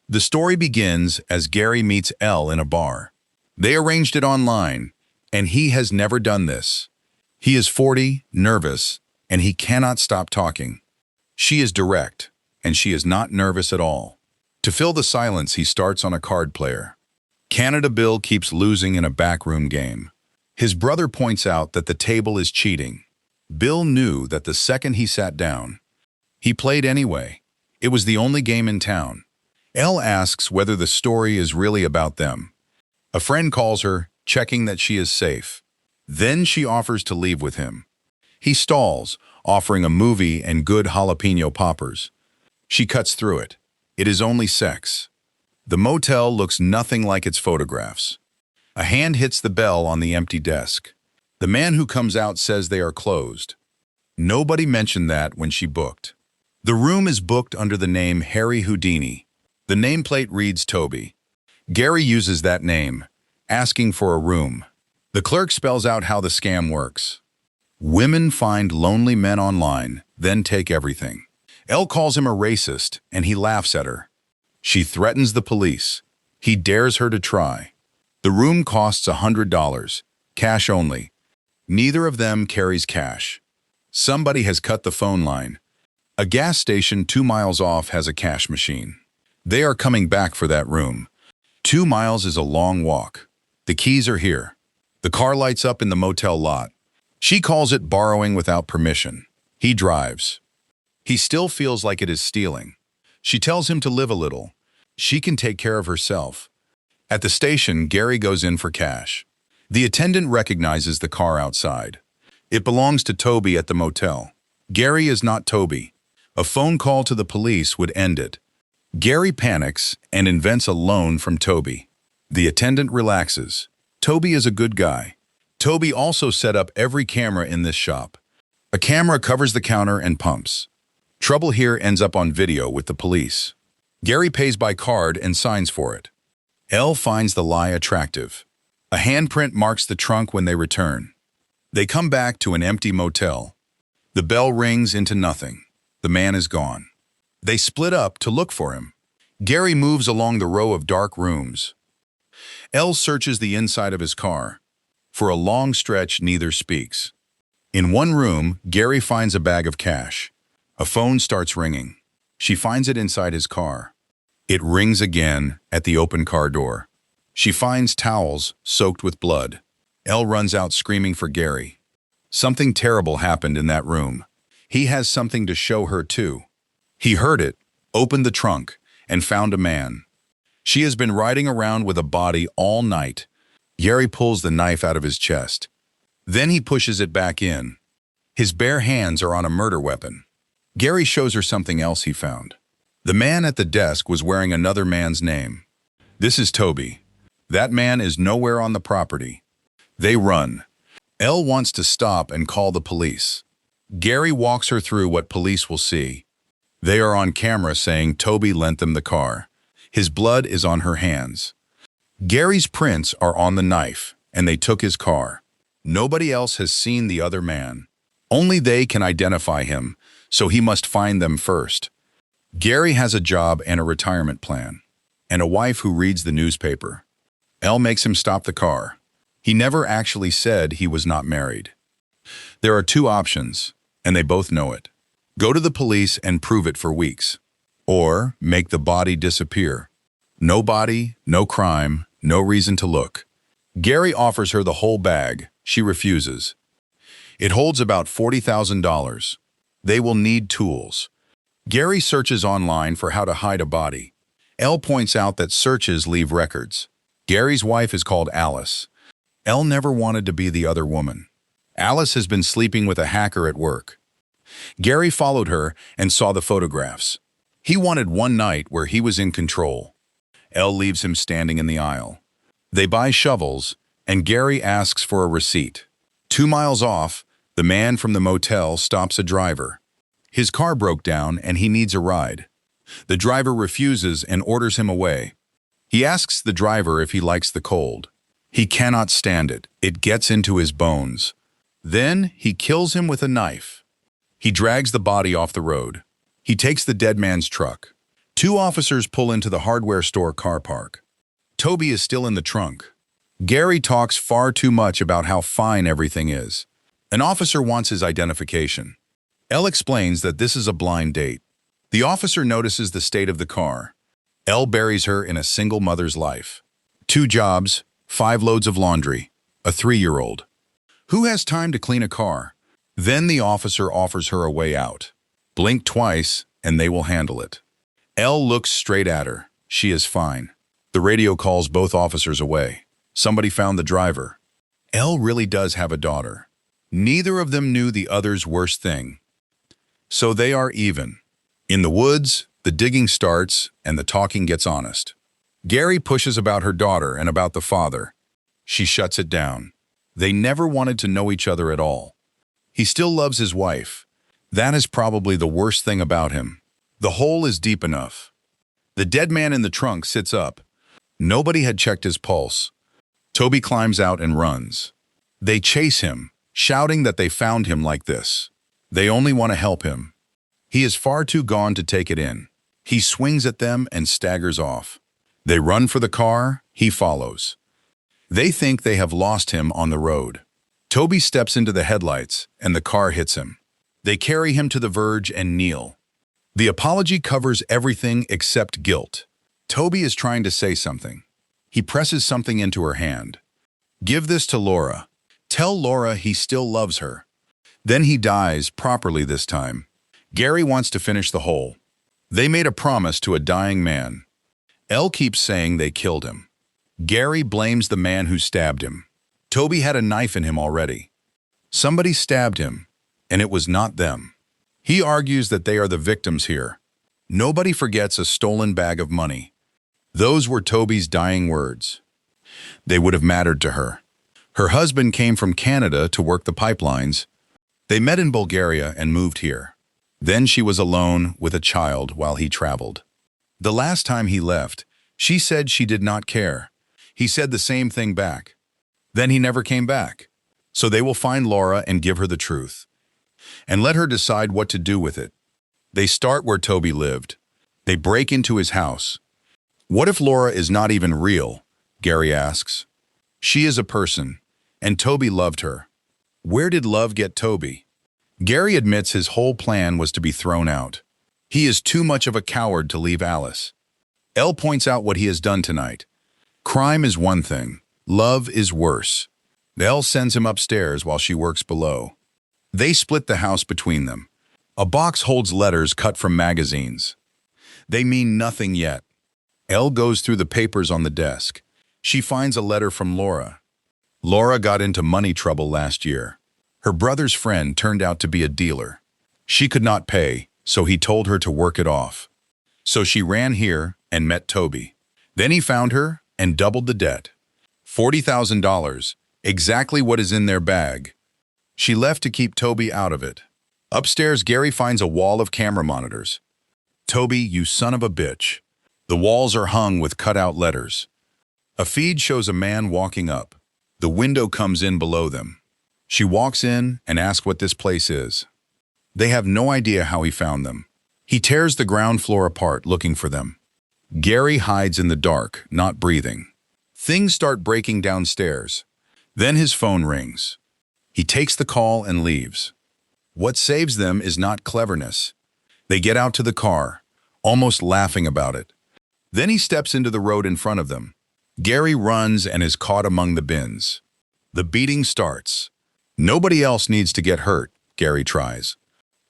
The story begins as Gary meets Elle in a bar. They arranged it online, and he has never done this. He is 40, nervous, and he cannot stop talking. She is direct, and she is not nervous at all. To fill the silence, he starts on a card player. Canada Bill keeps losing in a backroom game. His brother points out that the table is cheating. Bill knew that the second he sat down. He played anyway. It was the only game in town. Elle asks whether the story is really about them. A friend calls her, checking that she is safe. Then she offers to leave with him. He stalls, offering a movie and good jalapeno poppers. She cuts through it. It is only sex. The motel looks nothing like its photographs. A hand hits the bell on the empty desk. The man who comes out says they are closed. Nobody mentioned that when she booked. The room is booked under the name Harry Houdini. The nameplate reads Toby. Gary uses that name, asking for a room. The clerk spells out how the scam works. Women find lonely men online, then take everything. Elle calls him a racist, and he laughs at her. She threatens the police. He dares her to try. The room costs $100, cash only. Neither of them carries cash. Somebody has cut the phone line. A gas station 2 miles off has a cash machine. They are coming back for that room. 2 miles is a long walk. The keys are here. The car lights up in the motel lot. She calls it borrowing without permission. He drives. He still feels like it is stealing. She tells him to live a little. She can take care of herself. At the station, Gary goes in for cash. The attendant recognizes the car outside. It belongs to Toby at the motel. Gary is not Toby. A phone call to the police would end it. Gary panics and invents a loan from Toby. The attendant relaxes. Toby is a good guy. Toby also set up every camera in this shop. A camera covers the counter and pumps. Trouble here ends up on video with the police. Gary pays by card and signs for it. Elle finds the lie attractive. A handprint marks the trunk when they return. They come back to an empty motel. The bell rings into nothing. The man is gone. They split up to look for him. Gary moves along the row of dark rooms. Elle searches the inside of his car. For a long stretch, neither speaks. In one room, Gary finds a bag of cash. A phone starts ringing. She finds it inside his car. It rings again at the open car door. She finds towels soaked with blood. Elle runs out screaming for Gary. Something terrible happened in that room. He has something to show her too. He heard it, opened the trunk, and found a man. She has been riding around with a body all night. Gary pulls the knife out of his chest. Then he pushes it back in. His bare hands are on a murder weapon. Gary shows her something else he found. The man at the desk was wearing another man's name. This is Toby. That man is nowhere on the property. They run. Elle wants to stop and call the police. Gary walks her through what police will see. They are on camera saying Toby lent them the car. His blood is on her hands. Gary's prints are on the knife, and they took his car. Nobody else has seen the other man. Only they can identify him, so he must find them first. Gary has a job and a retirement plan, and a wife who reads the newspaper. Elle makes him stop the car. He never actually said he was not married. There are 2 options, and they both know it. Go to the police and prove it for weeks. Or make the body disappear. No body, no crime, no reason to look. Gary offers her the whole bag. She refuses. It holds about $40,000. They will need tools. Gary searches online for how to hide a body. Elle points out that searches leave records. Gary's wife is called Alice. Elle never wanted to be the other woman. Alice has been sleeping with a hacker at work. Gary followed her and saw the photographs. He wanted one night where he was in control. Elle leaves him standing in the aisle. They buy shovels, and Gary asks for a receipt. 2 miles off, the man from the motel stops a driver. His car broke down and he needs a ride. The driver refuses and orders him away. He asks the driver if he likes the cold. He cannot stand it. It gets into his bones. Then he kills him with a knife. He drags the body off the road. He takes the dead man's truck. Two officers pull into the hardware store car park. Toby is still in the trunk. Gary talks far too much about how fine everything is. An officer wants his identification. Elle explains that this is a blind date. The officer notices the state of the car. Elle buries her in a single mother's life. 2 jobs, 5 loads of laundry, a 3-year-old. Who has time to clean a car? Then the officer offers her a way out. Blink twice, and they will handle it. Elle looks straight at her. She is fine. The radio calls both officers away. Somebody found the driver. Elle really does have a daughter. Neither of them knew the other's worst thing. So they are even. In the woods, the digging starts and the talking gets honest. Gary pushes about her daughter and about the father. She shuts it down. They never wanted to know each other at all. He still loves his wife. That is probably the worst thing about him. The hole is deep enough. The dead man in the trunk sits up. Nobody had checked his pulse. Toby climbs out and runs. They chase him, shouting that they found him like this. They only want to help him. He is far too gone to take it in. He swings at them and staggers off. They run for the car. He follows. They think they have lost him on the road. Toby steps into the headlights, and the car hits him. They carry him to the verge and kneel. The apology covers everything except guilt. Toby is trying to say something. He presses something into her hand. Give this to Laura. Tell Laura he still loves her. Then he dies properly this time. Gary wants to finish the whole. They made a promise to a dying man. Elle keeps saying they killed him. Gary blames the man who stabbed him. Toby had a knife in him already. Somebody stabbed him, and it was not them. He argues that they are the victims here. Nobody forgets a stolen bag of money. Those were Toby's dying words. They would have mattered to her. Her husband came from Canada to work the pipelines. They met in Bulgaria and moved here. Then she was alone with a child while he traveled. The last time he left, she said she did not care. He said the same thing back. Then he never came back. So they will find Laura and give her the truth. And let her decide what to do with it. They start where Toby lived. They break into his house. What if Laura is not even real? Gary asks. She is a person, and Toby loved her. Where did love get Toby? Gary admits his whole plan was to be thrown out. He is too much of a coward to leave Alice. Elle points out what he has done tonight. Crime is one thing. Love is worse. Elle sends him upstairs while she works below. They split the house between them. A box holds letters cut from magazines. They mean nothing yet. Elle goes through the papers on the desk. She finds a letter from Laura. Laura got into money trouble last year. Her brother's friend turned out to be a dealer. She could not pay, so he told her to work it off. So she ran here and met Toby. Then he found her and doubled the debt. $40,000, exactly what is in their bag. She left to keep Toby out of it. Upstairs, Gary finds a wall of camera monitors. Toby, you son of a bitch. The walls are hung with cut-out letters. A feed shows a man walking up. The window comes in below them. She walks in and asks what this place is. They have no idea how he found them. He tears the ground floor apart looking for them. Gary hides in the dark, not breathing. Things start breaking downstairs. Then his phone rings. He takes the call and leaves. What saves them is not cleverness. They get out to the car, almost laughing about it. Then he steps into the road in front of them. Gary runs and is caught among the bins. The beating starts. Nobody else needs to get hurt, Gary tries,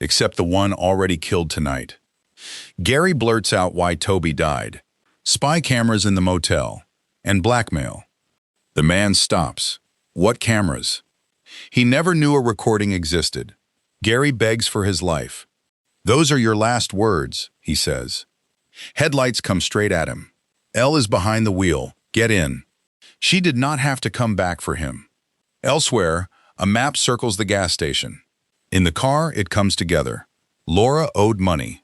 except the one already killed tonight. Gary blurts out why Toby died. Spy cameras in the motel and blackmail. The man stops. What cameras? He never knew a recording existed. Gary begs for his life. Those are your last words, he says. Headlights come straight at him. Elle is behind the wheel. Get in. She did not have to come back for him. Elsewhere, a map circles the gas station. In the car, it comes together. Laura owed money.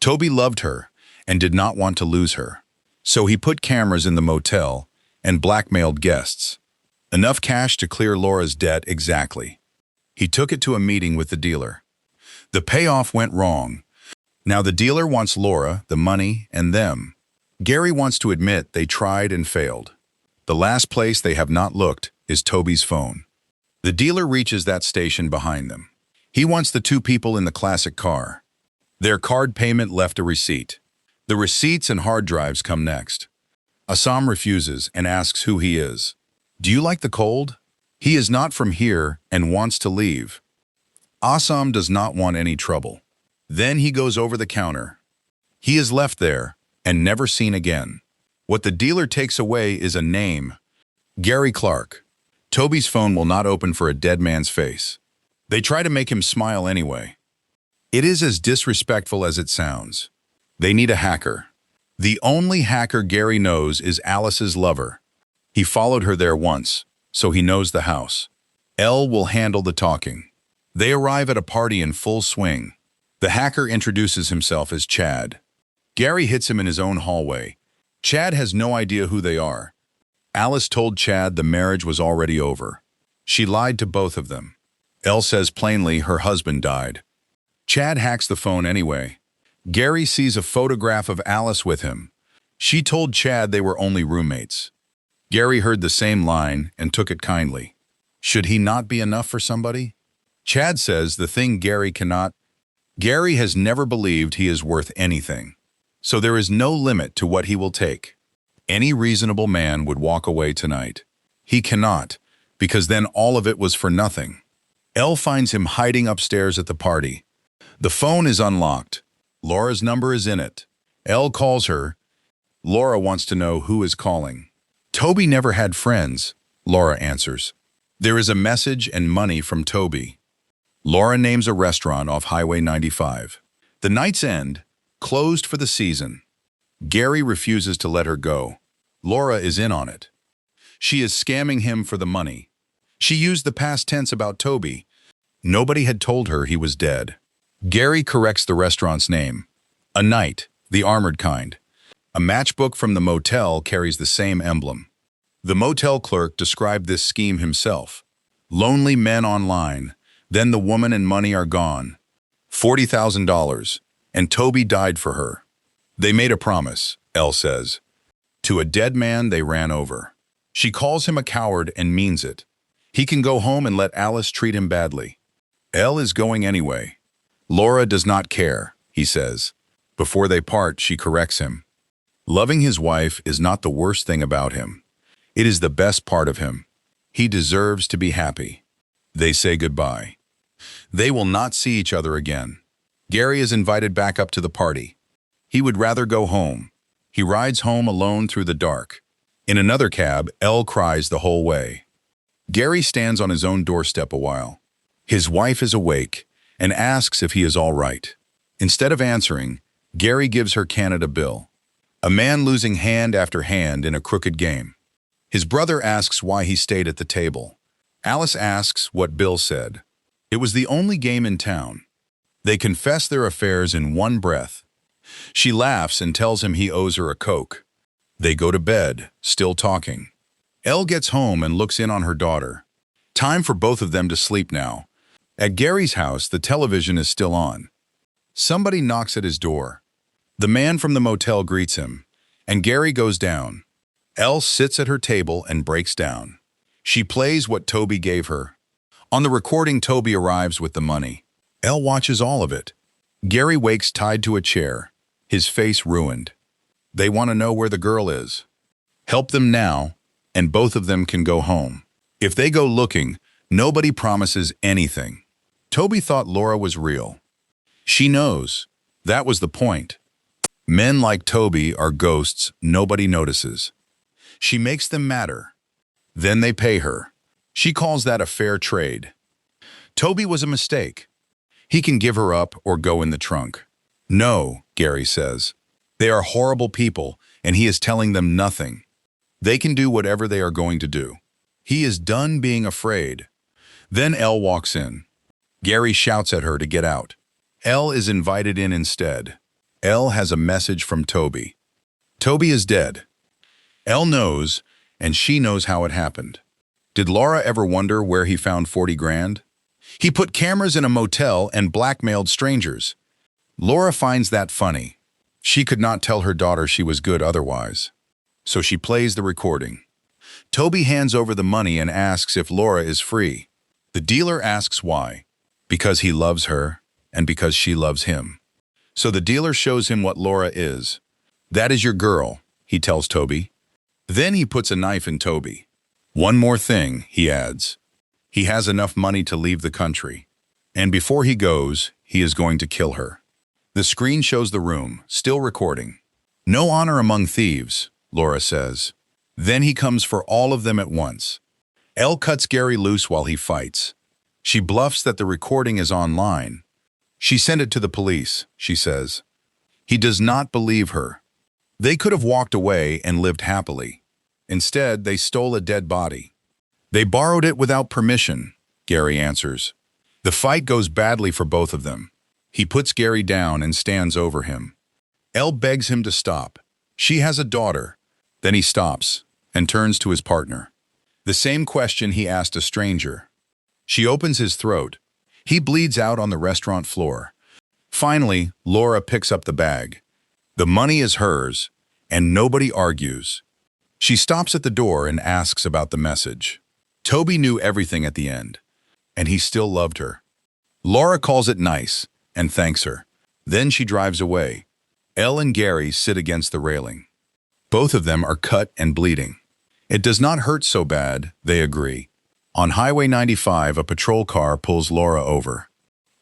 Toby loved her and did not want to lose her. So he put cameras in the motel and blackmailed guests. Enough cash to clear Laura's debt exactly. He took it to a meeting with the dealer. The payoff went wrong. Now the dealer wants Laura, the money, and them. Gary wants to admit they tried and failed. The last place they have not looked is Toby's phone. The dealer reaches that station behind them. He wants the two people in the classic car. Their card payment left a receipt. The receipts and hard drives come next. Assam refuses and asks who he is. Do you like the cold? He is not from here and wants to leave. Assam does not want any trouble. Then he goes over the counter. He is left there and never seen again. What the dealer takes away is a name. Gary Clark. Toby's phone will not open for a dead man's face. They try to make him smile anyway. It is as disrespectful as it sounds. They need a hacker. The only hacker Gary knows is Alice's lover. He followed her there once, so he knows the house. Elle will handle the talking. They arrive at a party in full swing. The hacker introduces himself as Chad. Gary hits him in his own hallway. Chad has no idea who they are. Alice told Chad the marriage was already over. She lied to both of them. Elle says plainly her husband died. Chad hacks the phone anyway. Gary sees a photograph of Alice with him. She told Chad they were only roommates. Gary heard the same line and took it kindly. Should he not be enough for somebody? Chad says the thing Gary cannot. Gary has never believed he is worth anything. So there is no limit to what he will take. Any reasonable man would walk away tonight. He cannot, because then all of it was for nothing. Elle finds him hiding upstairs at the party. The phone is unlocked. Laura's number is in it. Elle calls her. Laura wants to know who is calling. Toby never had friends, Laura answers. There is a message and money from Toby. Laura names a restaurant off Highway 95. The night's end, closed for the season. Gary refuses to let her go. Laura is in on it. She is scamming him for the money. She used the past tense about Toby. Nobody had told her he was dead. Gary corrects the restaurant's name. A Knight, the armored kind. A matchbook from the motel carries the same emblem. The motel clerk described this scheme himself. Lonely men online, then the woman and money are gone. $40,000, and Toby died for her. They made a promise, Elle says. To a dead man they ran over. She calls him a coward and means it. He can go home and let Alice treat him badly. Elle is going anyway. Laura does not care, he says. Before they part, she corrects him. Loving his wife is not the worst thing about him. It is the best part of him. He deserves to be happy. They say goodbye. They will not see each other again. Gary is invited back up to the party. He would rather go home. He rides home alone through the dark. In another cab, Elle cries the whole way. Gary stands on his own doorstep a while. His wife is awake and asks if he is all right. Instead of answering, Gary gives her Canada Bill. A man losing hand after hand in a crooked game. His brother asks why he stayed at the table. Alice asks what Bill said. It was the only game in town. They confess their affairs in one breath. She laughs and tells him he owes her a Coke. They go to bed, still talking. Elle gets home and looks in on her daughter. Time for both of them to sleep now. At Gary's house, the television is still on. Somebody knocks at his door. The man from the motel greets him, and Gary goes down. Elle sits at her table and breaks down. She plays what Toby gave her. On the recording, Toby arrives with the money. Elle watches all of it. Gary wakes tied to a chair, his face ruined. They want to know where the girl is. Help them now, and both of them can go home. If they go looking, nobody promises anything. Toby thought Laura was real. She knows. That was the point. Men like Toby are ghosts nobody notices. She makes them matter. Then they pay her. She calls that a fair trade. Toby was a mistake. He can give her up or go in the trunk. No, Gary says. They are horrible people, and he is telling them nothing. They can do whatever they are going to do. He is done being afraid. Then Elle walks in. Gary shouts at her to get out. Elle is invited in instead. Elle has a message from Toby. Toby is dead. Elle knows, and she knows how it happened. Did Laura ever wonder where he found 40 grand? He put cameras in a motel and blackmailed strangers. Laura finds that funny. She could not tell her daughter she was good otherwise. So she plays the recording. Toby hands over the money and asks if Laura is free. The dealer asks why. Because he loves her, and because she loves him. So the dealer shows him what Laura is. That is your girl, he tells Toby. Then he puts a knife in Toby. One more thing, he adds. He has enough money to leave the country. And before he goes, he is going to kill her. The screen shows the room, still recording. No honor among thieves, Laura says. Then he comes for all of them at once. Elle cuts Gary loose while he fights. She bluffs that the recording is online. She sent it to the police, she says. He does not believe her. They could have walked away and lived happily. Instead, they stole a dead body. They borrowed it without permission, Gary answers. The fight goes badly for both of them. He puts Gary down and stands over him. Elle begs him to stop. She has a daughter. Then he stops and turns to his partner. The same question he asked a stranger. She opens his throat. He bleeds out on the restaurant floor. Finally, Laura picks up the bag. The money is hers, and nobody argues. She stops at the door and asks about the message. Toby knew everything at the end, and he still loved her. Laura calls it nice and thanks her. Then she drives away. Elle and Gary sit against the railing. Both of them are cut and bleeding. It does not hurt so bad, they agree. On Highway 95, a patrol car pulls Laura over.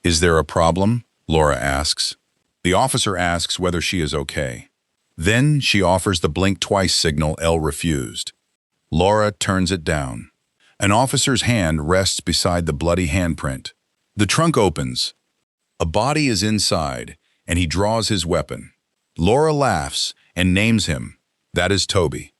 Is there a problem? Laura asks. The officer asks whether she is okay. Then she offers the blink twice signal Elle refused. Laura turns it down. An officer's hand rests beside the bloody handprint. The trunk opens. A body is inside, and he draws his weapon. Laura laughs and names him. That is Toby.